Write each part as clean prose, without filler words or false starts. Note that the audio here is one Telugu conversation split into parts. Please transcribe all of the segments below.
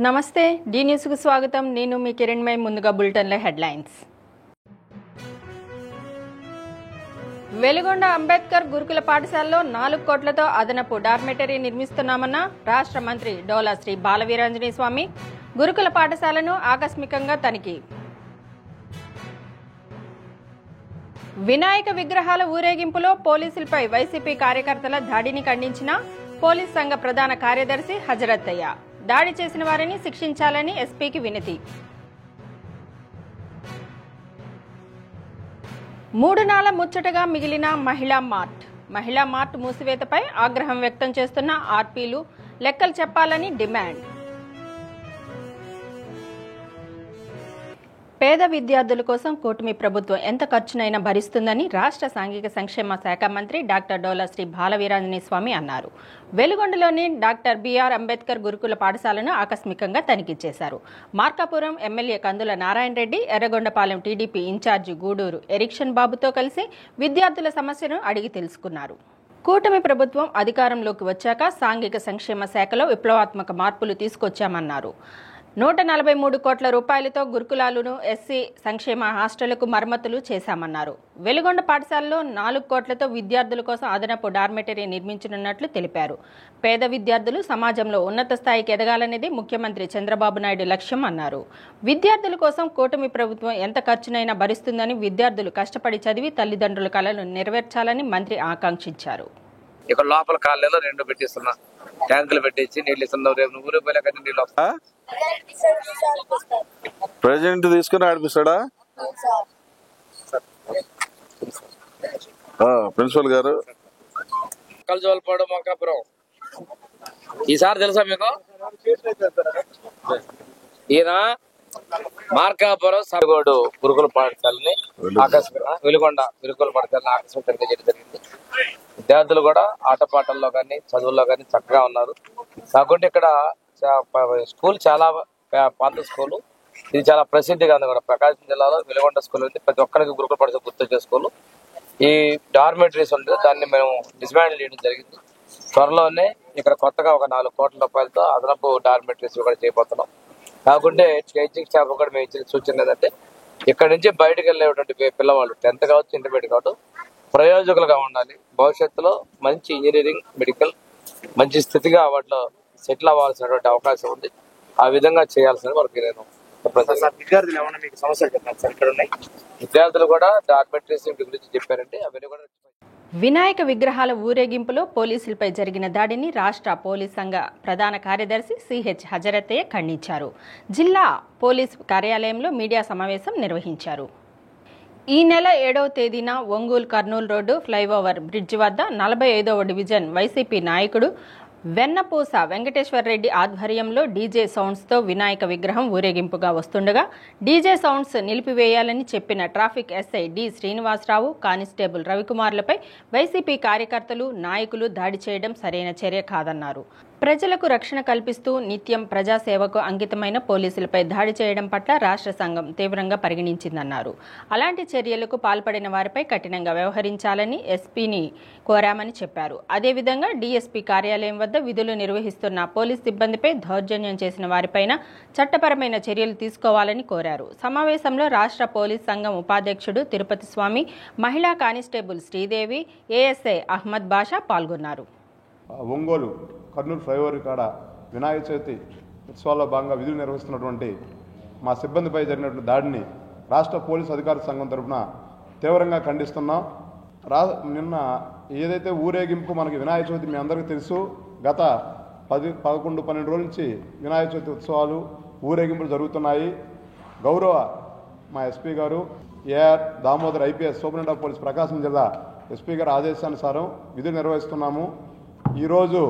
నమస్తే డి న్యూస్ కు స్వాగతం. నేను మీ కిరణ్మై. ముందుగా బులెటిన్ల హెడ్లైన్స్. వెలుగొండ అంబేద్కర్ గురుకుల పాఠశాలలో 4 కోట్లతో అదనపు డార్మెటరీ నిర్మిస్తున్నామన్న రాష్ట్ర మంత్రి డోలా శ్రీ బాలవీరాంజనేయ స్వామి. గురుకుల పాఠశాలను ఆకస్మికంగా తనిఖీ. వినాయక విగ్రహాల ఊరేగింపులో పోలీసులపై వైసీపీ కార్యకర్తల దాడిని ఖండించిన పోలీస్ సంఘ ప్రధాన కార్యదర్శి హజరత్తయ్య. దాడి చేసిన వారిని శిక్షించాలని ఎస్పీకి వినతి. 3 నాళ్ల ముచ్చటగా మిగిలిన మహిళా మార్ట్ మూసివేతపై ఆగ్రహం వ్యక్తం చేస్తున్న ఆర్పీలు లెక్కలు చెప్పాలని డిమాండ్. పేద విద్యార్థుల కోసం కూటమి ప్రభుత్వం ఎంత ఖర్చునైనా భరిస్తుందని రాష్ట్ర సాంఘిక సంక్షేమ శాఖ మంత్రి డాక్టర్ డోలా శ్రీ బాలవీరాంజనేయ స్వామి అన్నారు. వెలుగొండలోని డాక్టర్ బిఆర్ అంబేద్కర్ గురుకుల పాఠశాలను ఆకస్మికంగా తనిఖీ చేశారు. Markapuram MLA Kandula Narayana Reddy, Yerragondapalem TDP in charge Gudur Erikshan బాబుతో కలిసి విద్యార్థుల సమస్యను అడిగి తెలుసుకున్నారు. కూటమి ప్రభుత్వం అధికారంలోకి వచ్చాక సాంఘిక సంక్షేమ శాఖలో విప్లవాత్మక మార్పులు తీసుకొచ్చామన్నారు. 143 కోట్ల రూపాయలతో గురుకులాలను, ఎస్సీ సంక్షేమ హాస్టళ్లకు మరమ్మతులు చేశామన్నారు. వెలుగొండ పాఠశాలలో 4 కోట్లతో విద్యార్థుల కోసం అదనపు డార్మెటరీ నిర్మించనున్నట్లు తెలిపారు. పేద విద్యార్థులు సమాజంలో ఉన్నత స్థాయికి ఎదగాలనేది ముఖ్యమంత్రి చంద్రబాబు నాయుడు లక్ష్యం అన్నారు. విద్యార్థుల కోసం కూటమి ప్రభుత్వం ఎంత ఖర్చునైనా భరిస్తుందని, విద్యార్థులు కష్టపడి చదివి తల్లిదండ్రుల కలలను నెరవేర్చాలని మంత్రి ఆకాంక్షించారు. ఇక్కడ లోపల కాలేలో 2 పెట్టిస్తున్నా, ట్యాంకులు పెట్టించి నీళ్ళు ఇస్తున్నాం. రేపు ఊరు పోలేక నీళ్ళు ప్రెసిడెంట్ తీసుకుని ఆడిపిస్తాడా ప్రిన్సిపల్ గారు? కల్జోల్పాడు మార్కాపురం. ఈసారి తెలుసా మీకు, ఈయన మార్కాపురం సరిగోడు గురుకుల పాఠశాలని వెలుగొండ గురుకుల పాఠశాలని ఆకస్మికంగా చేయడం జరిగింది. విద్యార్థులు కూడా ఆటపాటల్లో కానీ చదువుల్లో కానీ చక్కగా ఉన్నారు. కాకుండా ఇక్కడ స్కూల్ చాలా పాత స్కూలు, ఇది చాలా ప్రసిద్ధిగా ఉంది కూడా. ప్రకాశం జిల్లాలో వెలుగొండ స్కూల్ ఉంది. ప్రతి ఒక్కరికి గురుకుల పాఠశాల గుర్తొచ్చే స్కూల్. ఈ డార్మెటరీస్ ఉంటుంది, దాన్ని మేము డిస్మాండిల్ చేయడం జరిగింది. త్వరలోనే ఇక్కడ కొత్తగా ఒక 4 కోట్ల రూపాయలతో అదనపు డార్మెటరీస్ కూడా చేయబోతున్నాం. కాకుంటే టీచింగ్ స్టాఫ్ కూడా మేము ఇచ్చిన సూచన ఏంటంటే, ఇక్కడ నుంచి బయటకు వెళ్ళేటువంటి పిల్లవాళ్ళు 10th కావచ్చు, ఇంటర్మీడియట్ కావచ్చు, ప్రయోజకులుగా ఉండాలి. భవిష్యత్తులో మంచి ఇంజనీరింగ్, మెడికల్ మంచి స్థితిగా వాటిలో సెటిల్ అవ్వాల్సినటువంటి అవకాశం ఉంది. ఆ విధంగా చేయాల్సిన వరకు నేను విద్యార్థులు కూడా డాక్యుమెంటరీస్ గురించి చెప్పారంటే అవన్నీ కూడా. వినాయక విగ్రహాల ఊరేగింపులో పోలీసులపై జరిగిన దాడిని రాష్ట్ర పోలీస్ సంఘ ప్రధాన కార్యదర్శి సిహెచ్ హజరత్తయ్య ఖండించారు. జిల్లా పోలీస్ కార్యాలయంలో మీడియా సమావేశం నిర్వహించారు. ఈ నెల 7వ తేదీన Ongole Kurnool road flyover bridge వద్ద 45వ డివిజన్ వైసీపీ నాయకుడు వెన్నపూస వెంకటేశ్వరరెడ్డి ఆధ్వర్యంలో డీజే సౌండ్స్తో వినాయక విగ్రహం ఊరేగింపుగా వస్తుండగా డీజే సౌండ్స్ నిలిపివేయాలని చెప్పిన traffic SI D Srinivasarao, constable రవికుమార్లపై వైసీపీ కార్యకర్తలు, నాయకులు దాడి చేయడం సరైన చర్య కాదన్నారు. ప్రజలకు రక్షణ కల్పిస్తూ నిత్యం ప్రజాసేవకు అంకితమైన పోలీసులపై దాడి చేయడం పట్ల రాష్ట్ర సంఘం తీవ్రంగా పరిగణించిందన్నారు. అలాంటి చర్యలకు పాల్పడిన వారిపై కఠినంగా వ్యవహరించాలని ఎస్పీని కోరామని చెప్పారు. అదేవిధంగా డీఎస్పీ కార్యాలయం వద్ద విధులు నిర్వహిస్తున్న పోలీస్ సిబ్బందిపై దౌర్జన్యం చేసిన వారిపైన చట్టపరమైన చర్యలు తీసుకోవాలని కోరారు. సమావేశంలో రాష్ట్ర పోలీస్ సంఘం ఉపాధ్యక్షుడు తిరుపతి స్వామి, మహిళా కానిస్టేబుల్ శ్రీదేవి, ఏఎస్ఐ అహ్మద్ బాషా పాల్గొన్నారు. ఒంగోలు కర్నూలు ఫ్లైఓవర్ కాడ వినాయక చవితి ఉత్సవాల్లో భాగంగా విధులు నిర్వహిస్తున్నటువంటి మా సిబ్బందిపై జరిగినటువంటి దాడిని రాష్ట్ర పోలీసు అధికార సంఘం తరఫున తీవ్రంగా ఖండిస్తున్నాం. నిన్న ఏదైతే ఊరేగింపు మనకి వినాయక చవితి మీ అందరికీ తెలుసు, గత 11-12 రోజుల నుంచి వినాయక చవితి ఉత్సవాలు ఊరేగింపులు జరుగుతున్నాయి. గౌరవ మా ఎస్పీ గారు AR Damodar IPS superintendent of police Prakasam జిల్లా ఎస్పీ గారి ఆదేశానుసారం విధులు నిర్వహిస్తున్నాము. ఈరోజు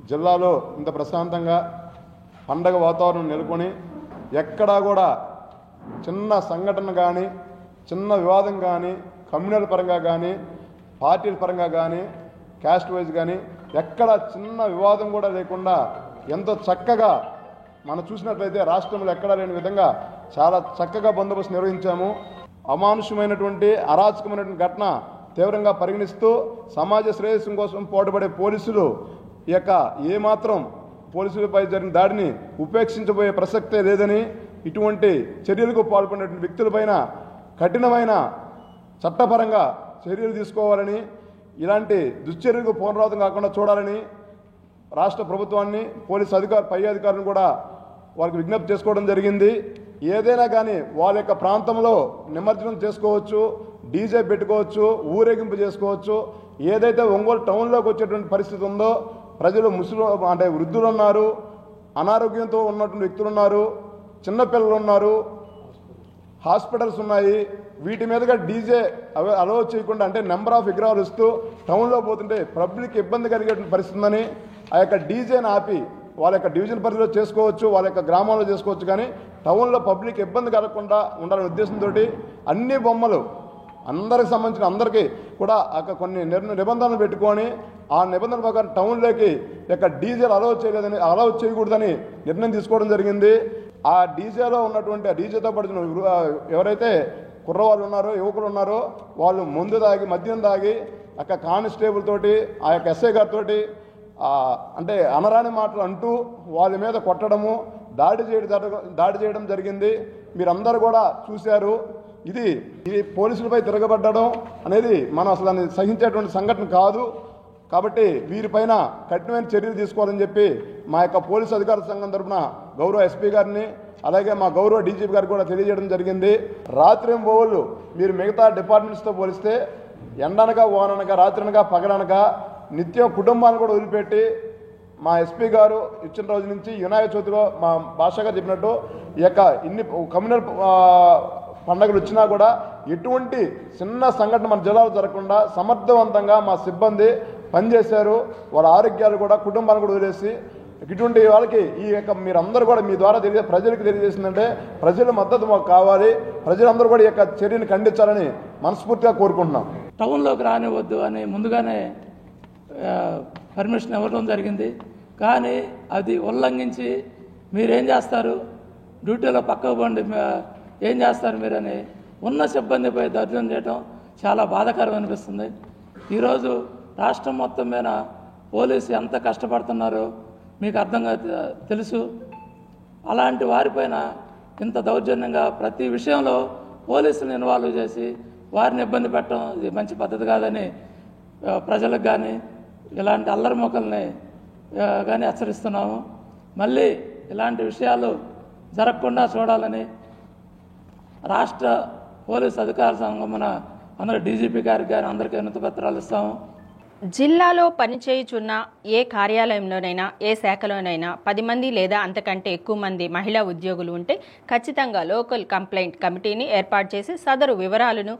జిల్లాలో ఇంత ప్రశాంతంగా పండగ వాతావరణం నెలకొని ఎక్కడా కూడా చిన్న సంఘటన కానీ, చిన్న వివాదం కానీ, కమ్యూనల్ పరంగా కానీ, పార్టీల పరంగా కానీ, క్యాస్ట్ వైజ్ కానీ ఎక్కడ చిన్న వివాదం కూడా లేకుండా ఎంతో చక్కగా మనం చూసినట్లయితే రాష్ట్రంలో ఎక్కడా లేని విధంగా చాలా చక్కగా బందోబస్తు నిర్వహించాము. అమానుషమైనటువంటి అరాచకమైనటువంటి ఘటన తీవ్రంగా పరిగణిస్తూ సమాజ శ్రేయస్సు కోసం పోరాడే పోలీసులు ఈ యొక్క ఏమాత్రం పోలీసులపై జరిగిన దాడిని ఉపేక్షించబోయే ప్రసక్తే లేదని, ఇటువంటి చర్యలకు పాల్పడినటువంటి వ్యక్తులపైన కఠినమైన చట్టపరంగా చర్యలు తీసుకోవాలని, ఇలాంటి దుశ్చర్యలకు పునరావృతం కాకుండా చూడాలని రాష్ట్ర ప్రభుత్వాన్ని, పై అధికారులను కూడా వారికి విజ్ఞప్తి చేసుకోవడం జరిగింది. ఏదైనా కానీ వాళ్ళ యొక్క ప్రాంతంలో నిమజ్జనం చేసుకోవచ్చు, డీజే పెట్టుకోవచ్చు, ఊరేగింపు చేసుకోవచ్చు. ఏదైతే ఒంగోలు టౌన్లోకి వచ్చేటువంటి పరిస్థితి ఉందో, ప్రజలు అంటే వృద్ధులు ఉన్నారు, అనారోగ్యంతో ఉన్నటువంటి వ్యక్తులు ఉన్నారు, చిన్నపిల్లలు ఉన్నారు, హాస్పిటల్స్ ఉన్నాయి. వీటి మీదుగా డీజే అలౌ చేయకుండా, అంటే నెంబర్ ఆఫ్ విగ్రహాలు ఇస్తూ టౌన్లో పోతుంటే పబ్లిక్ ఇబ్బంది కలిగేటువంటి పరిస్థితి ఉందని ఆ యొక్క డీజేని ఆపి వాళ్ళ యొక్క డివిజన్ పరిధిలో చేసుకోవచ్చు, వాళ్ళ యొక్క గ్రామాల్లో చేసుకోవచ్చు. కానీ టౌన్లో పబ్లిక్ ఇబ్బంది కలగకుండా ఉండాలనే ఉద్దేశంతో అన్ని బొమ్మలు అందరికి సంబంధించిన అందరికీ కూడా కొన్ని నిబంధనలు పెట్టుకొని ఆ నిబంధనల ప్రకారం టౌన్లోకి యొక్క డీజేలు అలౌ చేయకూడదని నిర్ణయం తీసుకోవడం జరిగింది. ఆ డీజేలో ఉన్నటువంటి డీజేతో పడిన ఎవరైతే కుర్రవాళ్ళు ఉన్నారో, యువకులు ఉన్నారో, వాళ్ళు మద్యం తాగి కానిస్టేబుల్ తోటి, ఆ యొక్క ఎస్ఐ గారితో అంటే అనరాని మాటలు అంటూ వాళ్ళ మీద కొట్టడము, దాడి చేయడం జరిగింది. మీరందరూ కూడా చూశారు. ఇది పోలీసులపై తిరగబడ్డం అనేది మనం అసలు దాన్ని సహించేటువంటి సంఘటన కాదు. కాబట్టి వీరిపైన కఠినమైన చర్యలు తీసుకోవాలని చెప్పి మా యొక్క పోలీసు అధికారుల సంఘం తరఫున గౌరవ ఎస్పీ గారిని, అలాగే మా గౌరవ డీజీపీ గారికి కూడా తెలియజేయడం జరిగింది. రాత్రింబవళ్ళు మీరు మిగతా డిపార్ట్మెంట్స్తో పోలిస్తే ఎండనగా, వాననగా, రాత్రనగా, పగలనగా నిత్యం కుటుంబాన్ని కూడా వదిలిపెట్టి మా ఎస్పీ గారు ఇచ్చిన రోజు నుంచి వినాయక చవితిలో మా భాష గారు చెప్పినట్టు ఈ యొక్క ఇన్ని కమ్యూనల్ పండుగలు వచ్చినా కూడా ఎటువంటి చిన్న సంఘటన మన జిల్లాలో జరగకుండా సమర్థవంతంగా మా సిబ్బంది పనిచేశారు. వాళ్ళ ఆరోగ్యాలు కూడా, కుటుంబాన్ని కూడా వదిలేసి ఇటువంటి వాళ్ళకి ఈ యొక్క మీరందరూ కూడా మీ ద్వారా ప్రజలకు తెలియజేసిందంటే ప్రజల మద్దతు మాకు కావాలి. ప్రజలందరూ కూడా ఈ యొక్క చర్యను ఖండించాలని మనస్ఫూర్తిగా కోరుకుంటున్నాం. టౌన్లోకి రానివద్దు అని ముందుగానే పర్మిషన్ ఇవ్వడం జరిగింది. కానీ అది ఉల్లంఘించి మీరేం చేస్తారు, డ్యూటీలో పక్కకు పోండి, ఏం చేస్తారు మీరని ఉన్న సిబ్బందిపై దర్జనం చేయడం చాలా బాధాకరం అనిపిస్తుంది. ఈరోజు రాష్ట్రం మొత్తం మీద పోలీసు ఎంత కష్టపడుతున్నారో మీకు అర్థంగా తెలుసు. అలాంటి వారిపైన ఇంత దౌర్జన్యంగా ప్రతి విషయంలో పోలీసులను ఇన్వాల్వ్ చేసి వారిని ఇబ్బంది పెట్టడం ఇది మంచి పద్ధతి కాదని ప్రజలకు కానీ ఇలాంటి అల్లరి మొక్కల్ని కానీ హెచ్చరిస్తున్నాము. మళ్ళీ ఇలాంటి విషయాలు జరగకుండా చూడాలని రాష్ట్ర పోలీస్ అధికార సంఘమున అందరూ డీజీపీ గారికి కానీ అందరికీ వినతి పత్రాలు ఇస్తాము. జిల్లాలో పనిచేయుచున్న ఏ కార్యాలయంలోనైనా, ఏ శాఖలోనైనా 10 మంది లేదా అంతకంటే ఎక్కువ మంది మహిళా ఉద్యోగులు ఉంటే ఖచ్చితంగా లోకల్ కంప్లైంట్ కమిటీని ఏర్పాటు చేసి సదరు వివరాలను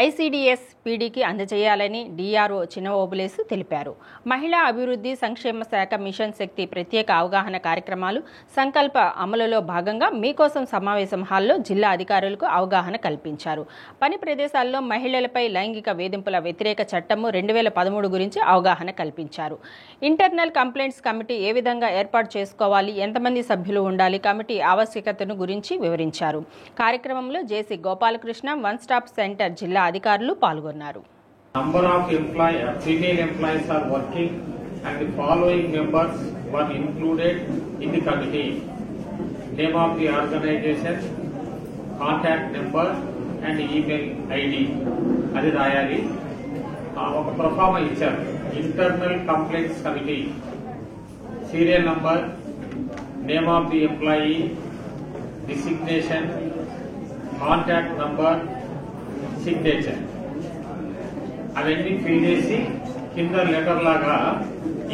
ఐసీడీఎస్ పీడీకి అందజేయాలని డీఆర్ఓ చినఓబులేసు తెలిపారు. మహిళా అభివృద్ధి సంక్షేమ శాఖ మిషన్ శక్తి ప్రత్యేక అవగాహన కార్యక్రమాలు సంకల్ప అమలులో భాగంగా మీకోసం సమావేశం హాల్లో జిల్లా అధికారులకు అవగాహన కల్పించారు. పని ప్రదేశాల్లో మహిళలపై లైంగిక వేధింపుల వ్యతిరేక చట్టము 2013 గురించి అవగాహన కల్పించారు. ఇంటర్నల్ కంప్లైంట్స్ కమిటీ ఏ విధంగా ఏర్పాటు చేసుకోవాలి, ఎంతమంది సభ్యులు ఉండాలి, కమిటీ ఆవశ్యకతను గురించి వివరించారు. కార్యక్రమంలో జేసీ గోపాలకృష్ణ, వన్ స్టాప్ సెంటర్ జిల్లా అధికారులు పాల్గొన్నారు. Number of female employees are working and the following members were included in the committee. Name of the organization, contact number and email ID. అది రాయాలి. ఒక ప్రొఫార్మా ఇచ్చారు. Internal complaints committee, serial number, name of the employee, designation, contact number, signature అవన్నీ ఫిల్ చేసి కింద లెటర్ లాగా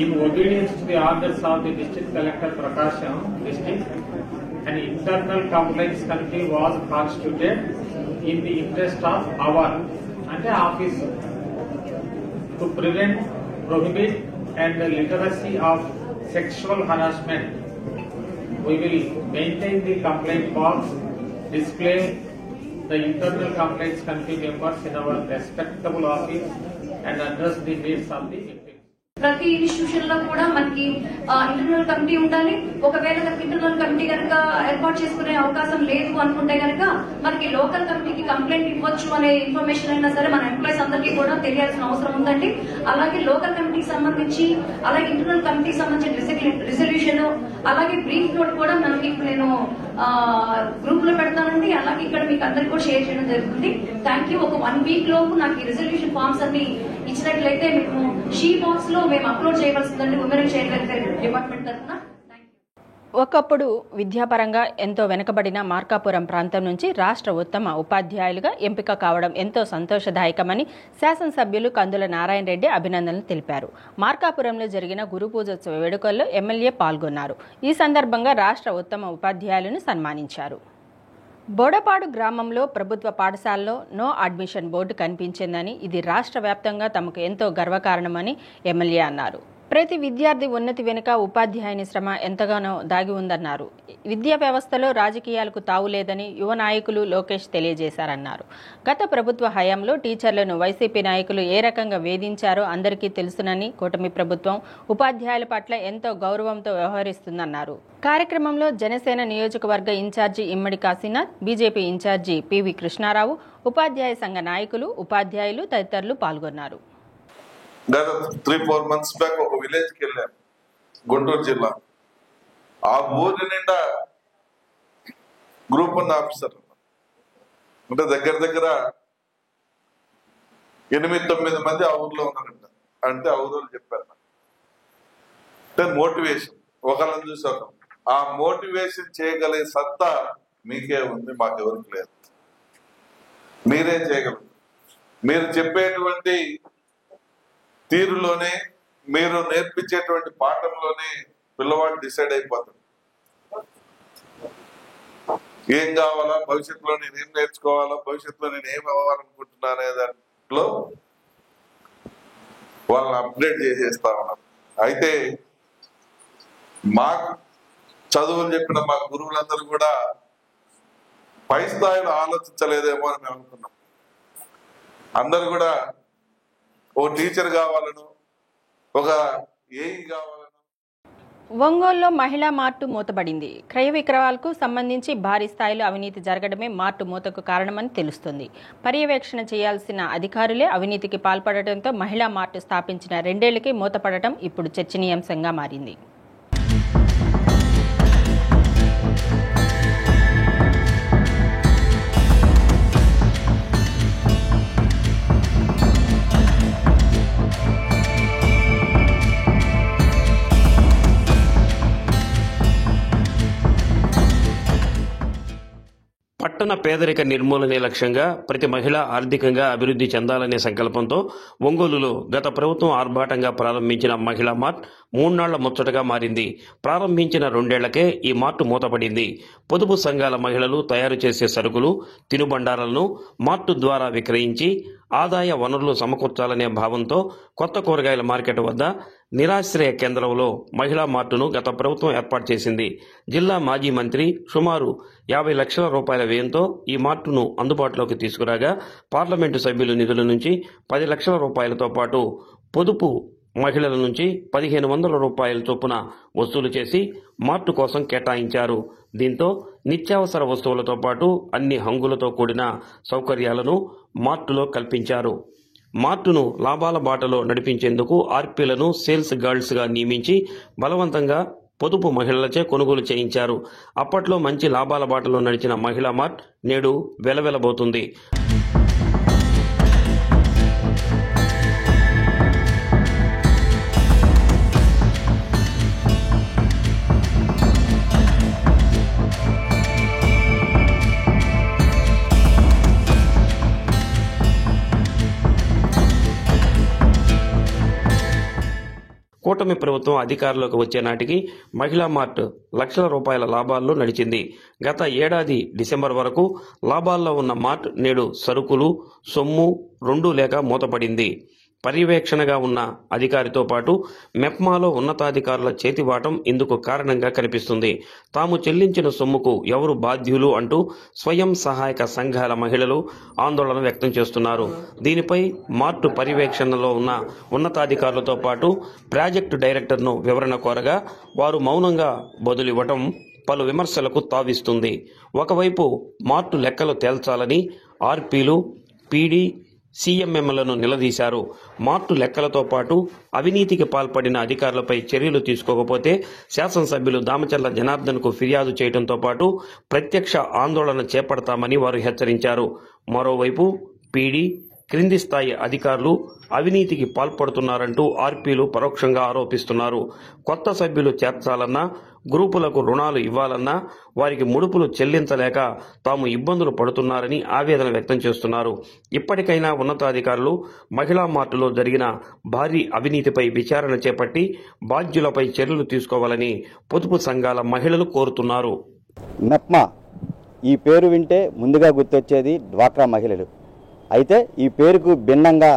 in obedience to the orders of the district collector Prakasam district an internal complaints committee was constituted in the interest of our అంటే office to prevent, prohibit and the literacy of sexual harassment. We will maintain the complaint box, display the internal complaints committee members in our respectable office and address the needs of the victims. ప్రతి ఇన్స్టిట్యూషన్ లో కూడా మనకి ఇంటర్నల్ కమిటీ ఉండాలి. ఒకవేళ ఇంటర్నల్ కమిటీ కనుక ఏర్పాటు చేసుకునే అవకాశం లేదు అనుకుంటే కనుక మనకి లోకల్ కమిటీకి కంప్లైంట్ ఇవ్వచ్చు అనే ఇన్ఫర్మేషన్ అయినా సరే మన ఎంప్లాయీస్ అందరికీ కూడా తెలియాల్సిన అవసరం ఉందండి. అలాగే లోకల్ కమిటీకి సంబంధించి, అలాగే ఇంటర్నల్ కమిటీకి సంబంధించిన రిజల్యూషన్, అలాగే బ్రీఫ్ నోట్ కూడా మనకి ఇప్పుడు నేను గ్రూప్ లో పెడతానండి. అలాగే ఇక్కడ మీకు అందరికి కూడా షేర్ చేయడం జరుగుతుంది. Thank you. ఒక 1 వీక్ లోపు నాకు ఈ రిజల్యూషన్ ఫార్మ్స్ అన్ని ఇచ్చినట్లయితే మేము షీ బాక్స్ లో మేము అప్లోడ్ చేయవలసిందండి women and child welfare department తరఫున. ఒకప్పుడు విద్యాపరంగా ఎంతో వెనుకబడిన మార్కాపురం ప్రాంతం నుంచి రాష్ట్ర ఉత్తమ ఉపాధ్యాయులుగా ఎంపిక కావడం ఎంతో సంతోషదాయకమని శాసనసభ్యులు కందుల నారాయణ రెడ్డి అభినందనలు తెలిపారు. మార్కాపురంలో జరిగిన గురు పూజోత్సవ వేడుకల్లో ఎమ్మెల్యే పాల్గొన్నారు. ఈ సందర్భంగా రాష్ట్ర ఉత్తమ ఉపాధ్యాయులను సన్మానించారు. బోడపాడు గ్రామంలో ప్రభుత్వ పాఠశాలలో నో అడ్మిషన్ బోర్డు కనిపించిందని, ఇది రాష్ట్ర వ్యాప్తంగా తమకు ఎంతో గర్వకారణమని ఎమ్మెల్యే అన్నారు. ప్రతి విద్యార్థి ఉన్నతి వెనుక ఉపాధ్యాయుని శ్రమ ఎంతగానో దాగి ఉందన్నారు. విద్యా వ్యవస్థలో రాజకీయాలకు తావు లేదని యువ నాయకులు లోకేష్ తెలియజేశారన్నారు. గత ప్రభుత్వ హయాంలో టీచర్లను వైసీపీ నాయకులు ఏ రకంగా వేధించారో అందరికీ తెలుసునని, కూటమి ప్రభుత్వం ఉపాధ్యాయుల పట్ల ఎంతో గౌరవంతో వ్యవహరిస్తుందన్నారు. కార్యక్రమంలో జనసేన నియోజకవర్గ in charge Immadi Kasinath, BJP in charge PV Krishnarao, ఉపాధ్యాయ సంఘ నాయకులు, ఉపాధ్యాయులు తదితరులు పాల్గొన్నారు. గత 3-4 మంత్స్ బ్యాక్ ఒక విలేజ్కి వెళ్ళాను, గుంటూరు జిల్లా. ఆ ఊరి నిండా గ్రూప్ 1 ఆఫీసర్ అంటే దగ్గర 8-9 మంది ఆ ఊర్లో ఉన్నారంట. అంటే ఆ ఊరు చెప్పారు అంటే మోటివేషన్, ఒకళ్ళని చూసి ఒక ఆ మోటివేషన్ చేయగలిగే సత్తా మీకే ఉంది, మాకెవరికి లేదు. మీరే చేయగలరు. మీరు చెప్పేటువంటి తీరులోనే, మీరు నేర్పించేటువంటి పాఠంలోనే పిల్లవాడు డిసైడ్ అయిపోతాడు. ఏం కావాలా, భవిష్యత్తులో నేను ఏం నేర్చుకోవాలా, భవిష్యత్తులో నేను ఏం అవ్వాలనుకుంటున్నా అనే దాంట్లో వాళ్ళని అప్డేట్ చేసేస్తా ఉన్నాం. అయితే మాకు చదువులు చెప్పిన మా గురువులందరూ కూడా పై స్థాయిలో ఆలోచించలేదేమో అని మేము అనుకున్నాం. అందరు కూడా ఓ టీచర్ కావాలను, ఒక ఏఈ కావాలను. ఒంగోలులో మహిళా మార్టు మూతబడింది. క్రయ విక్రయాలకు సంబంధించి భారీ స్థాయిలో అవినీతి జరగడమే మార్టు మూతకు కారణమని తెలుస్తుంది. పర్యవేక్షణ చేయాల్సిన అధికారులే అవినీతికి పాల్పడటంతో మహిళా మార్టు స్థాపించిన 2 ఏళ్లకే మూతపడటం ఇప్పుడు చర్చనీయాంశంగా మారింది. పట్టణ పేదరిక నిర్మూలనే లక్ష్యంగా ప్రతి మహిళ ఆర్థికంగా అభివృద్ధి చెందాలనే సంకల్పంతో ఒంగోలులో గత ప్రభుత్వం ఆర్భాటంగా ప్రారంభించిన మహిళా మార్ట్ 3 నాళ్ల ముచ్చటగా మారింది. ప్రారంభించిన 2 ఏళ్లకే ఈ మార్టు మూతపడింది. పొదుపు సంఘాల మహిళలు తయారు చేసే సరుకులు, తినుబండారాలను మార్టు ద్వారా విక్రయించి ఆదాయ వనరులు సమకూర్చాలనే భావంతో కొత్త కూరగాయల మార్కెట్ వద్ద నిరాశ్రయ కేంద్రంలో మహిళా మార్టును గత ప్రభుత్వం ఏర్పాటు చేసింది. జిల్లా మాజీ మంత్రి సుమారు 50 లక్షల రూపాయల వ్యయంతో ఈ మార్టును అందుబాటులోకి తీసుకురాగా పార్లమెంటు సభ్యుల నిధుల నుంచి 10 లక్షల రూపాయలతో పాటు పొదుపు మహిళల నుంచి 1500 రూపాయల చొప్పున వసూలు చేసి మార్టు కోసం కేటాయించారు. దీంతో నిత్యావసర వస్తువులతో పాటు అన్ని హంగులతో కూడిన సౌకర్యాలను మార్టులో కల్పించారు. మార్టును లాభాల బాటలో నడిపించేందుకు ఆర్పీలను సేల్స్ గర్ల్స్గా నియమించి బలవంతంగా పొదుపు మహిళలచే కొనుగోలు చేయించారు. అప్పట్లో మంచి లాభాల బాటలో నడిచిన మహిళా మార్ట్ నేడు వెలవెలబోతుంది. కూటమి ప్రభుత్వం అధికారంలోకి వచ్చే నాటికి మహిళా మార్ట్ లక్షల రూపాయల లాభాల్లో నడిచింది. గత ఏడాది డిసెంబర్ వరకు లాభాల్లో ఉన్న మార్ట్ నేడు సరుకులు, సొమ్ము 2 లేక మూతపడింది. పర్యవేక్షణగా ఉన్న అధికారితో పాటు మెప్మాలో ఉన్నతాధికారుల చేతివాటం ఇందుకు కారణంగా కనిపిస్తుంది. తాము చెల్లించిన సొమ్ముకు ఎవరు బాధ్యులు అంటూ స్వయం సహాయక సంఘాల మహిళలు ఆందోళన వ్యక్తం చేస్తున్నారు. దీనిపై మార్టు పర్యవేక్షణలో ఉన్న ఉన్నతాధికారులతో పాటు ప్రాజెక్టు డైరెక్టర్ను వివరణ కోరగా వారు మౌనంగా బదులివ్వటం పలు విమర్శలకు తావిస్తుంది. ఒకవైపు మార్టు లెక్కలు తేల్చాలని ఆర్పీలు, పీడీ, సీఎంఎంలను నిలదీశారు. మార్టు లెక్కలతో పాటు అవినీతికి పాల్పడిన అధికారులపై చర్యలు తీసుకోకపోతే శాసనసభ్యులు దామచర్ల జనార్దన్కు ఫిర్యాదు చేయడంతో పాటు ప్రత్యక్ష ఆందోళన చేపడతామని వారు హెచ్చరించారు. మరోవైపు పీడీ, క్రింది స్థాయి అధికారులు అవినీతికి పాల్పడుతున్నారంటూ ఆర్పీలు పరోక్షంగా ఆరోపిస్తున్నారు. కొత్త సభ్యులు చేర్చాలన్నా, గ్రూపులకు రుణాలు ఇవ్వాలన్నా వారికి ముడుపులు చెల్లించలేక తాము ఇబ్బందులు పడుతున్నారని ఆవేదన వ్యక్తం చేస్తున్నారు. ఇప్పటికైనా ఉన్నతాధికారులు మహిళా మార్టులో జరిగిన భారీ అవినీతిపై విచారణ చేపట్టి బాధ్యులపై చర్యలు తీసుకోవాలని పొదుపు సంఘాల మహిళలు కోరుతున్నారు. మెప్మా ఈ పేరు వింటే ముందుగా గుర్తొచ్చేది డ్వాక్రా మహిళలు. అయితే ఈ పేరుకు భిన్నంగా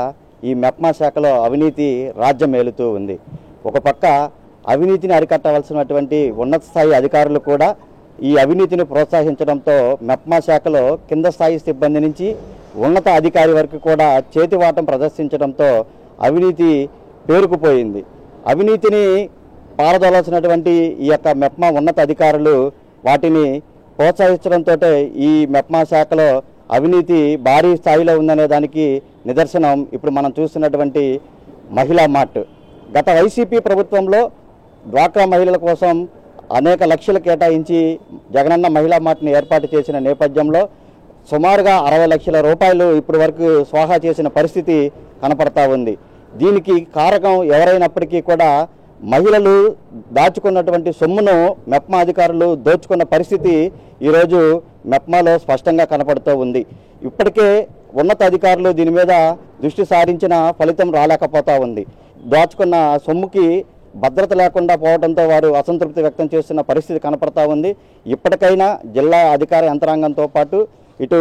ఈ మెప్మా శాఖలో అవినీతి రాజ్యమేలుతూ ఉంది. ఒక పక్క అవినీతిని అరికట్టవలసినటువంటి ఉన్నత స్థాయి అధికారులు కూడా ఈ అవినీతిని ప్రోత్సహించడంతో మెప్మా శాఖలో కింద స్థాయి సిబ్బంది నుంచి ఉన్నత అధికారి వరకు కూడా చేతివాటం ప్రదర్శించడంతో అవినీతి పేరుకుపోయింది. అవినీతిని పారదోలాల్సినటువంటి ఈ యొక్క మెప్మా ఉన్నత అధికారులు వాటిని ప్రోత్సహించడంతో ఈ మెప్మా శాఖలో అవినీతి భారీ స్థాయిలో ఉందనే దానికి నిదర్శనం ఇప్పుడు మనం చూస్తున్నటువంటి మహిళా మార్ట్. గత వైసీపీ ప్రభుత్వంలో డ్వాక్రా మహిళల కోసం అనేక లక్షలు కేటాయించి జగనన్న మహిళా మార్ట్ని ఏర్పాటు చేసిన నేపథ్యంలో సుమారుగా 60 లక్షల రూపాయలు ఇప్పటి వరకు స్వాహా చేసిన పరిస్థితి కనపడతా ఉంది. దీనికి కారకం ఎవరైనప్పటికీ కూడా మహిళలు దాచుకున్నటువంటి సొమ్మును మెప్మా అధికారులు దోచుకున్న పరిస్థితి ఈరోజు మెప్మాలో స్పష్టంగా కనపడుతూ ఉంది. ఇప్పటికే ఉన్నత అధికారులు దీని మీద దృష్టి సారించిన ఫలితం రాలేకపోతా ఉంది. దాచుకున్న సొమ్ముకి భద్రత లేకుండా పోవడంతో వారు అసంతృప్తి వ్యక్తం చేస్తున్న పరిస్థితి కనపడతా ఉంది. ఇప్పటికైనా జిల్లా అధికార యంత్రాంగంతో పాటు ఇటు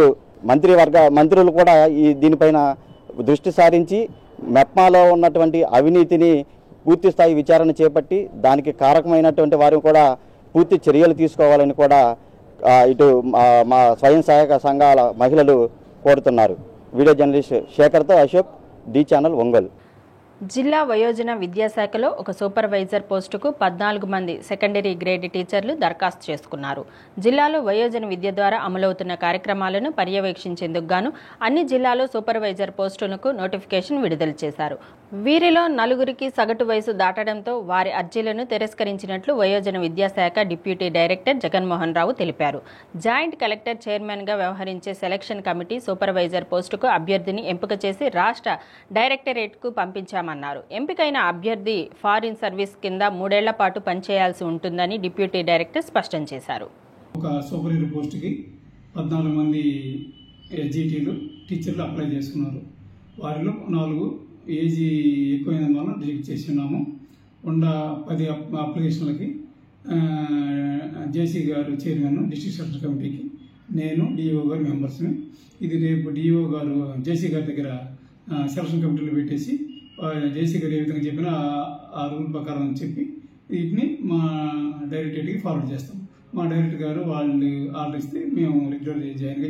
మంత్రులు కూడా దీనిపైన దృష్టి సారించి మెప్మాలో ఉన్నటువంటి అవినీతిని పూర్తి స్థాయి విచారణ చేపట్టి దానికి కారకమైనటువంటి వారు కూడా పూర్తి చర్యలు తీసుకోవాలని కూడా ఇటు మా స్వయం సహాయక సంఘాల మహిళలు కోరుతున్నారు. వీడియో జర్నలిస్ట్ శేఖర్తో అశోక్, డి ఛానల్, ఒంగోలు. జిల్లా వయోజన విద్యాశాఖలో ఒక సూపర్వైజర్ పోస్టుకు 14 మంది సెకండరీ గ్రేడ్ టీచర్లు దరఖాస్తు చేసుకున్నారు. జిల్లాలో వయోజన విద్య ద్వారా అమలవుతున్న కార్యక్రమాలను పర్యవేక్షించేందుకు గాను అన్ని జిల్లాలో సూపర్వైజర్ పోస్టులకు నోటిఫికేషన్ విడుదల చేశారు. వీరిలో 4గురికి సగటు వయసు దాటడంతో వారి అర్జీలను తిరస్కరించినట్లు వయోజన విద్యాశాఖ డిప్యూటీ డైరెక్టర్ జగన్మోహన్ రావు తెలిపారు. జాయింట్ కలెక్టర్ చైర్మన్గా వ్యవహరించే సెలక్షన్ కమిటీ సూపర్వైజర్ పోస్టుకు అభ్యర్థిని ఎంపిక చేసి రాష్ట్ర డైరెక్టరేట్కు పంపించామన్నారు. ఎంపికైన అభ్యర్థి ఫారిన్ సర్వీస్ కింద 3 ఏళ్ల పాటు పనిచేయాల్సి ఉంటుందని డిప్యూటీ డైరెక్టర్ స్పష్టం చేశారు. ఒక సూపర్వైజర్ పోస్టుకి 14 మంది ఎస్జిటీలు టీచర్లు అప్లై చేసుకున్నారు. వారిలో 4 ఏజ్ ఎక్కువైన వల్ల రిజెక్ట్ చేసి ఉన్నాము. 10 అప్లికేషన్లకి జేసీ గారు చైర్మన్, డిస్ట్రిక్ట్ సెలక్షన్ కమిటీకి నేను డిఓ గారు మెంబర్స్ని. ఇది రేపు డిఓ గారు జేసీ గారి దగ్గర సెలక్షన్ కమిటీలో పెట్టేసి జేసీ గారు ఏ విధంగా చెప్పినా ఆ రూల్ ప్రకారం చెప్పి వీటిని మా డైరెక్టరేట్కి ఫార్వర్డ్ చేస్తాం. మా డైరెక్టర్ గారు వాళ్ళు ఆర్డర్ ఇస్తే మేము రెగ్యులర్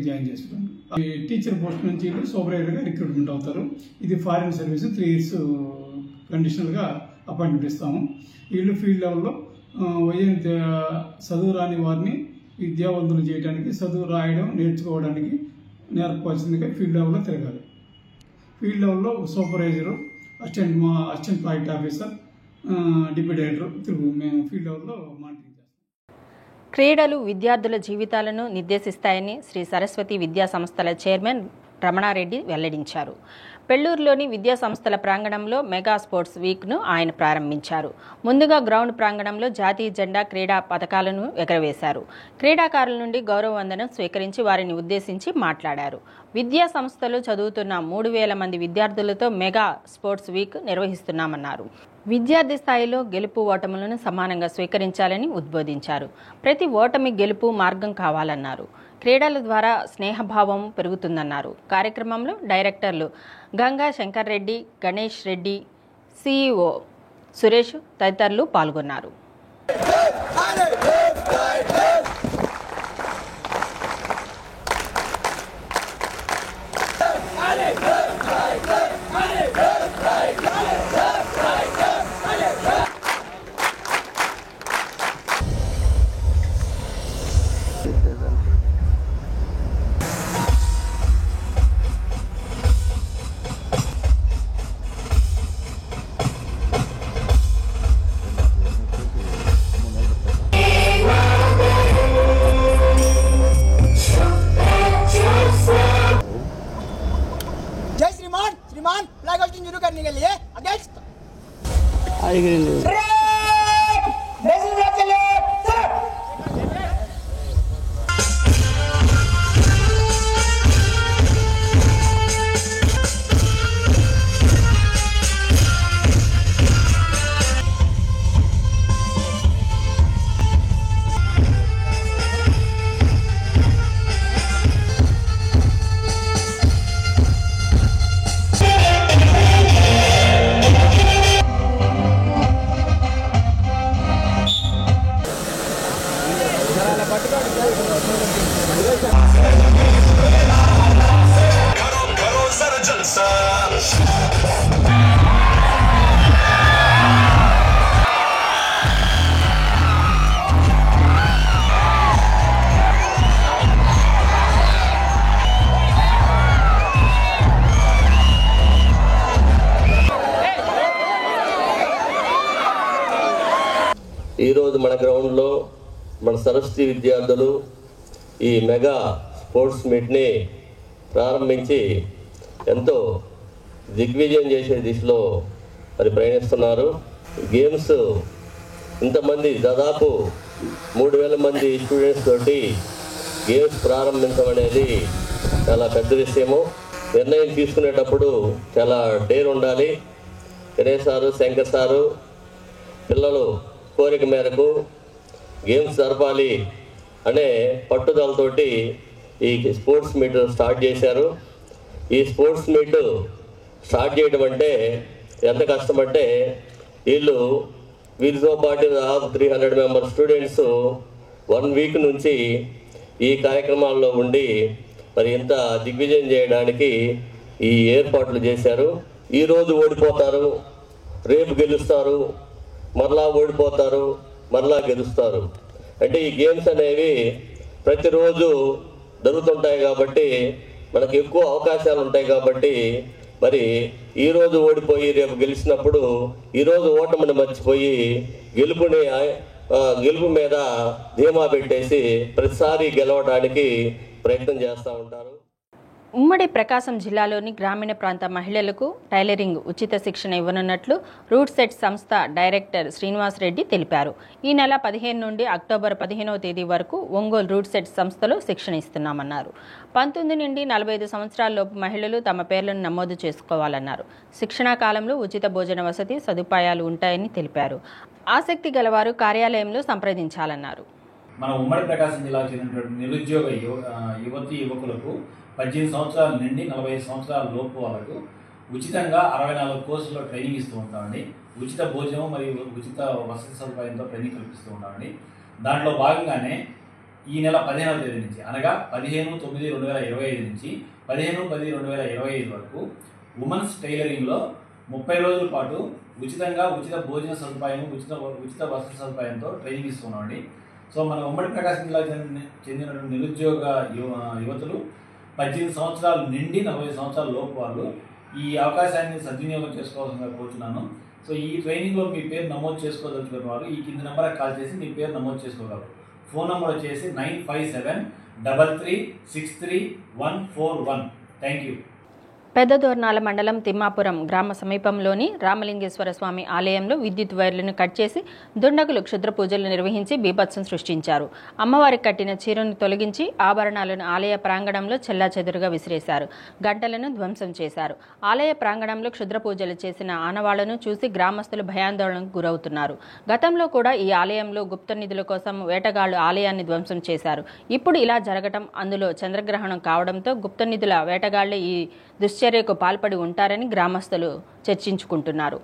జాయిన్ చేస్తాం. టీచర్ పోస్ట్ నుంచి సూపర్వైజర్గా రిక్రూట్మెంట్ అవుతారు. ఇది ఫారిన్ సర్వీస్ 3 years కండిషనల్గా అపాయింట్మెంట్ ఇస్తాము. వీళ్ళు ఫీల్డ్ లెవెల్లో చదువు రాని వారిని విద్యావంతులు చేయడానికి, చదువు రాయడం నేర్చుకోవడానికి నేర్పవలసిందిగా ఫీల్డ్ లెవెల్లో తిరగాలి. ఫీల్డ్ లెవెల్లో supervisor, assistant project officer, deputy director మేము ఫీల్డ్ లెవెల్లో మానిటరింగ్ చేస్తాం. క్రీడలు విద్యార్థుల జీవితాలను నిర్దేశిస్తాయని శ్రీ సరస్వతి విద్యా సంస్థల చైర్మన్ రమణారెడ్డి వెల్లడించారు. పెళ్లూరులోని విద్యా సంస్థల ప్రాంగణంలో మెగా స్పోర్ట్స్ వీక్ను ఆయన ప్రారంభించారు. ముందుగా గ్రౌండ్ ప్రాంగణంలో జాతీయ జెండా, క్రీడా పథకాలను ఎగరవేశారు. క్రీడాకారుల నుండి గౌరవ వందనం స్వీకరించి వారిని ఉద్దేశించి మాట్లాడారు. విద్యా సంస్థలు చదువుతున్న 3,000 మంది విద్యార్థులతో మెగా స్పోర్ట్స్ వీక్ నిర్వహిస్తున్నామన్నారు. విద్యార్థి స్థాయిలో గెలుపు ఓటములను సమానంగా స్వీకరించాలని ఉద్బోధించారు. ప్రతి ఓటమి గెలుపు మార్గం కావాలన్నారు. క్రీడల ద్వారా స్నేహభావం పెరుగుతుందన్నారు. కార్యక్రమంలో డైరెక్టర్లు గంగా శంకర్ రెడ్డి, గణేష్ రెడ్డి, సిఇఓ సురేష్ తదితరులు పాల్గొన్నారు. ఈరోజు మన గ్రౌండ్లో మన సరస్వతి విద్యార్థులు ఈ మెగా స్పోర్ట్స్ మీట్ని ప్రారంభించి ఎంతో దిగ్విజయం చేసే దిశలో మరి ప్రయాణిస్తున్నారు. గేమ్స్ ఇంతమంది దాదాపు 3,000 మంది స్టూడెంట్స్ తోటి గేమ్స్ ప్రారంభించడం అనేది చాలా పెద్ద విషయము. నిర్ణయం తీసుకునేటప్పుడు చాలా డేర్ ఉండాలి. గణేష్ సారు, శంకర్ సారు పిల్లలు కోరిక మేరకు గేమ్స్ జరపాలి అనే పట్టుదలతోటి ఈ స్పోర్ట్స్ మీట్ స్టార్ట్ చేశారు. ఈ స్పోర్ట్స్ మీట్ స్టార్ట్ చేయడం అంటే ఎంత కష్టమంటే వీళ్ళతో పాటు 300 మెంబర్ స్టూడెంట్స్ 1 వీక్ నుంచి ఈ కార్యక్రమాల్లో ఉండి మరి ఇంత దిగ్విజయం చేయడానికి ఈ ఏర్పాట్లు చేశారు. ఈరోజు ఓడిపోతారు, రేపు గెలుస్తారు, మరలా ఓడిపోతారు, మరలా గెలుస్తారు. అంటే ఈ గేమ్స్ అనేవి ప్రతిరోజు జరుగుతుంటాయి కాబట్టి మనకు ఎక్కువ అవకాశాలు ఉంటాయి కాబట్టి మరి ఈరోజు ఓడిపోయి రేపు గెలిచినప్పుడు ఈరోజు ఓటమిని మర్చిపోయి గెలుపు మీద ధీమా పెట్టేసి ప్రతిసారి గెలవడానికి ప్రయత్నం చేస్తూ ఉంటారు. ఉమ్మడి ప్రకాశం జిల్లాలోని గ్రామీణ ప్రాంత మహిళలకు టైలరింగ్ ఉచిత శిక్షణ ఇవ్వనున్నట్లు రూట్ సెట్ సంస్థ డైరెక్టర్ శ్రీనివాస్ రెడ్డి తెలిపారు. ఈ నెల 15 నుండి అక్టోబర్ 15వ తేదీ వరకు ఒంగోలు రూట్ సెట్ సంస్థలో శిక్షణ ఇస్తున్నామన్నారు. 19 నుండి 45 సంవత్సరాలలోపు మహిళలు తమ పేర్లను నమోదు చేసుకోవాలన్నారు. శిక్షణా కాలంలో ఉచిత భోజన వసతి సదుపాయాలు ఉంటాయని తెలిపారు. ఆసక్తి గలవారు కార్యాలయంలో సంప్రదించాలన్నారు. మన ఉమ్మడి ప్రకాశం జిల్లాకు చెందినటువంటి నిరుద్యోగ యువతీ యువకులకు 18 సంవత్సరాల నుండి 45 సంవత్సరాల లోపు వాళ్ళకు ఉచితంగా 64 కోర్సుల్లో ట్రైనింగ్ ఇస్తూ ఉంటామండి. ఉచిత భోజనం మరియు ఉచిత వసతి సదుపాయంతో ట్రైనింగ్ కల్పిస్తూ ఉంటామండి. దాంట్లో భాగంగానే ఈ నెల 15వ తేదీ నుంచి అనగా 15/9/2025 నుంచి 15/10/2025 వరకు ఉమెన్స్ టైలరింగ్లో 30 రోజుల పాటు ఉచితంగా ఉచిత భోజన సదుపాయం, ఉచిత వసతి సదుపాయంతో ట్రైనింగ్ ఇస్తున్నామండి. సో మన ఉమ్మడి ప్రకాశం జిల్లాకు చెందినటువంటి నిరుద్యోగ యువతులు 18 సంవత్సరాల నుండి 40 సంవత్సరాల లోపు వాళ్ళు ఈ అవకాశాన్ని సద్వినియోగం చేసుకోవాల్సిందిగా కోరుతున్నాను. సో ఈ ట్రైనింగ్లో మీ పేరు నమోదు చేసుకోదలుచుకున్న వారు ఈ కింది నెంబర్కి కాల్ చేసి మీ పేరు నమోదు చేసుకోగలరు. ఫోన్ నెంబర్ వచ్చేసి 9573363141. Thank you. పెద్దదోర్నాల మండలం తిమ్మాపురం గ్రామ సమీపంలోని రామలింగేశ్వర స్వామి ఆలయంలో విద్యుత్ వైర్లను కట్ చేసి దుండగులు క్షుద్ర పూజలు నిర్వహించి బీభత్సం సృష్టించారు. అమ్మవారికి కట్టిన చీరను తొలగించి ఆభరణాలను ఆలయ ప్రాంగణంలో చెల్లాచెదురుగా విసిరేశారు. గంటలను ధ్వంసం చేశారు. ఆలయ ప్రాంగణంలో క్షుద్ర పూజలు చేసిన ఆనవాళ్లను చూసి గ్రామస్తులు భయాందోళనకు గురవుతున్నారు. గతంలో కూడా ఈ ఆలయంలో గుప్త నిధుల కోసం వేటగాళ్లు ఆలయాన్ని ధ్వంసం చేశారు. ఇప్పుడు ఇలా జరగటం, అందులో చంద్రగ్రహణం కావడంతో గుప్త నిధుల వేటగాళ్లే ఈ దుశ్చర్యకు పాల్పడి ఉంటారని గ్రామస్తులు చర్చించుకుంటున్నారు.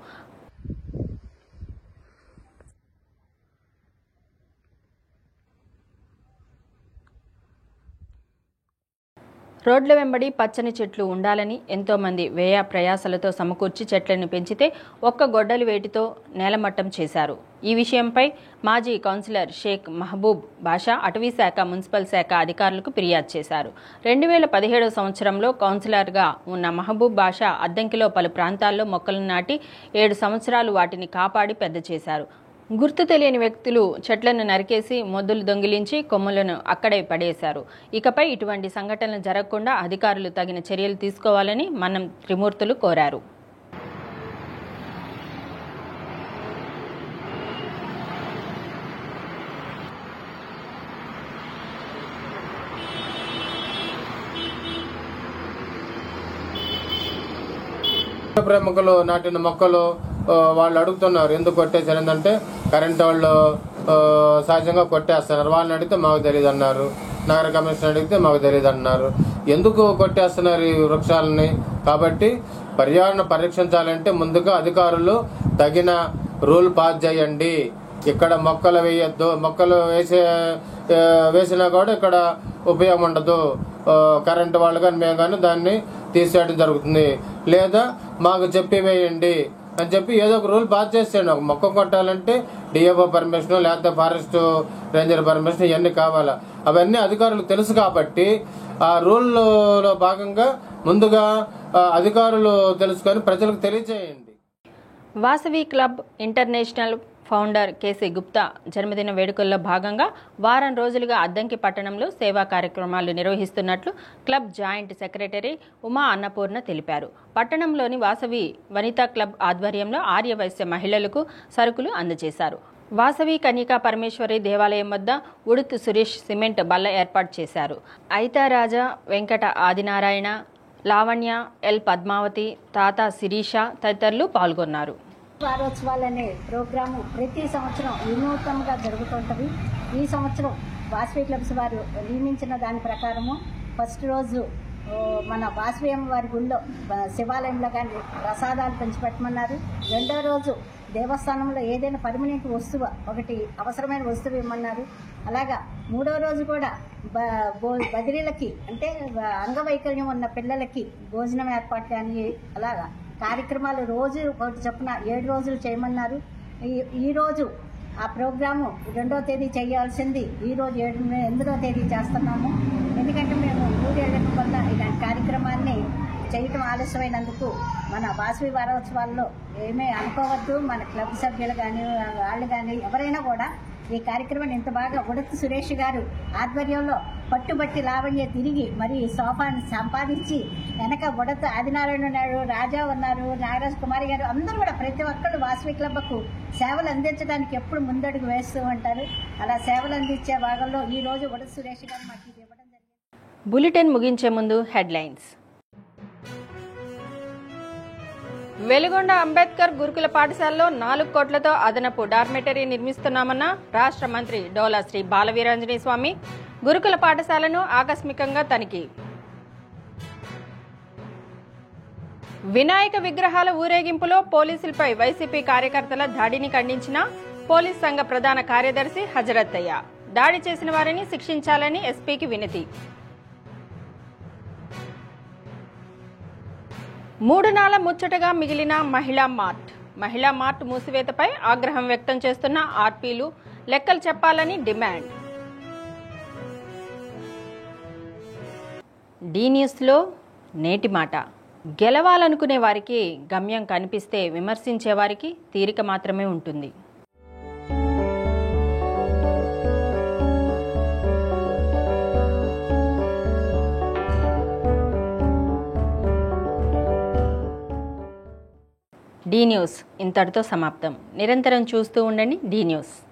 రోడ్ల వెంబడి పచ్చని చెట్లు ఉండాలని ఎంతోమంది వ్యయ ప్రయాసలతో సమకూర్చి చెట్లను పెంచితే ఒక్క గొడ్డలి వేటితో నేలమట్టం చేశారు. ఈ విషయంపై మాజీ కౌన్సిలర్ షేక్ మహబూబ్ బాషా అటవీ శాఖ, మున్సిపల్ శాఖ అధికారులకు ఫిర్యాదు చేశారు. 2017 సంవత్సరంలో కౌన్సిలర్గా ఉన్న మహబూబ్ బాషా అద్దంకిలో పలు ప్రాంతాల్లో మొక్కలను నాటి 7 సంవత్సరాలు వాటిని కాపాడి పెద్ద చేశారు. గుర్తు తెలియని వ్యక్తులు చెట్లను నరికేసి మొద్దులు దొంగిలించి కొమ్ములను అక్కడే పడేశారు. ఇకపై ఇటువంటి సంఘటనలు జరగకుండా అధికారులు తగిన చర్యలు తీసుకోవాలని మన్నం త్రిమూర్తులు కోరారు. ప్రేమికులు నాటిన మొక్కలు వాళ్ళు అడుగుతున్నారు ఎందుకు కొట్టేశారు. ఏంటంటే కరెంట్ వాళ్ళు సహజంగా కొట్టేస్తున్నారు. వాళ్ళని అడిగితే మాకు తెలియదు అన్నారు. నగర కమిషనర్ అడిగితే మాకు తెలియదు అన్నారు. ఎందుకు కొట్టేస్తున్నారు ఈ వృక్షాలని? కాబట్టి పర్యావరణ పరిరక్షించాలంటే ముందుగా అధికారులు తగిన రూల్ పాస్ చేయండి. ఇక్కడ మొక్కలు వేయొద్దు. మొక్కలు వేసినా కూడా ఇక్కడ ఉపయోగం ఉండదు. కరెంటు వాళ్ళు కానీ మేము కానీ దాన్ని తీసేయడం జరుగుతుంది. లేదా మాకు చెప్పి వేయండి అని చెప్పి ఏదో ఒక రూల్ పాస్ చేసేయండి. ఒక మొక్క కొట్టాలంటే డిఎఫ్ఓ పర్మిషన్, లేకపోతే ఫారెస్ట్ రేంజర్ పర్మిషన్, ఇవన్నీ కావాలా. అవన్నీ అధికారులకు తెలుసు కాబట్టి ఆ రూల్లో భాగంగా ముందుగా అధికారులు తెలుసుకొని ప్రజలకు తెలియజేయండి. Vasavi club international founder K C Gupta జన్మదిన వేడుకల్లో భాగంగా వారం రోజులుగా అద్దంకి పట్టణంలో సేవా కార్యక్రమాలు నిర్వహిస్తున్నట్లు club joint secretary Uma Annapurna తెలిపారు. పట్టణంలోని వాసవి వనితా క్లబ్ ఆధ్వర్యంలో ఆర్యవైశ్య మహిళలకు సరుకులు అందజేశారు. వాసవి కన్యకా పరమేశ్వరి దేవాలయం వద్ద ఉడుతు సురేష్ సిమెంట్ బల్ల ఏర్పాటు చేశారు. ఐతారాజా, వెంకట ఆదినారాయణ, లావణ్య, ఎల్ పద్మావతి, తాత శిరీష తదితరులు పాల్గొన్నారు. వారోత్సవాలు అనే ప్రోగ్రాము ప్రతి సంవత్సరం వినూత్నంగా జరుగుతుంటవి. ఈ సంవత్సరం వాసవి క్లబ్స్ వారు నియమించిన దాని ప్రకారము ఫస్ట్ రోజు మన వాసవి వారి గుళ్ళో శివాలయంలో కానీ ప్రసాదాలు పంచిపెట్టమన్నారు. రెండో రోజు దేవస్థానంలో ఏదైనా పర్మనెంట్ వస్తువు ఒకటి అవసరమైన వస్తువు ఇవ్వమన్నారు. అలాగా మూడో రోజు కూడా బదిలీలకి అంటే అంగవైకల్యం ఉన్న పిల్లలకి భోజనం ఏర్పాటు కానీ అలాగా కార్యక్రమాలు రోజు ఒకటి చొప్పున 7 రోజులు చేయమన్నారు. ఈరోజు ఆ ప్రోగ్రాము 2వ తేదీ చేయాల్సింది ఈరోజు 8వ తేదీ చేస్తున్నాము. ఎందుకంటే మేము 3 ఏళ్ల వల్ల ఇలాంటి కార్యక్రమాన్ని చేయటం ఆలస్యమైనందుకు మన వాసవి వారోత్సవాల్లో ఏమీ అనుకోవద్దు. మన క్లబ్ సభ్యులు కానీ వాళ్ళు కానీ ఎవరైనా కూడా ఈ కార్యక్రమాన్ని ఇంత బాగా ఉడత సురేష్ గారు ఆధ్వర్యంలో పట్టుబట్టి లావణ్య తిరిగి మరి సోఫాని సంపాదించి వెనక ఉడత ఆదినారాయణ ఉన్నాడు, రాజా ఉన్నారు, నాగరాజ్ కుమారి గారు అందరూ కూడా ప్రతి ఒక్కళ్ళు వాసవి క్లబ్కు సేవలు అందించడానికి ఎప్పుడు ముందడుగు వేస్తూ ఉంటారు. అలా సేవలు అందించే భాగంలో ఈ రోజు ఉడత సురేష్ గారు మాకు ఇది ఇవ్వడం జరిగింది. బులెటిన్ ముగించే ముందు హెడ్లైన్స్. వెలుగొండ అంబేద్కర్ గురుకుల పాఠశాలలో 4 కోట్లతో అదనపు డార్మెటరీ నిర్మిస్తున్నామన్న రాష్ట్ర మంత్రి డోలా శ్రీ బాలవీరాంజనేయ స్వామి. గురుకుల పాఠశాలను ఆకస్మికంగా తనిఖీ. వినాయక విగ్రహాల ఊరేగింపులో పోలీసులపై వైసీపీ కార్యకర్తల దాడిని ఖండించిన పోలీస్ సంఘ ప్రధాన కార్యదర్శి హజరత్తయ్య. దాడి చేసిన వారిని శిక్షించాలని ఎస్పీకి వినతి. 3 నాళ్ల ముచ్చటగా మిగిలిన మహిళా మార్ట్ మూసివేతపై ఆగ్రహం వ్యక్తం చేస్తున్న ఆర్పీలు లెక్కలు చెప్పాలని డిమాండ్. డి న్యూస్లో నేటి మాట. గెలవాలనుకునే వారికి గమ్యం కనిపిస్తే విమర్శించే వారికి తీరిక మాత్రమే ఉంటుంది. డి న్యూస్ ఇంతటితో సమాప్తం. నిరంతరం చూస్తూ ఉండండి డి న్యూస్.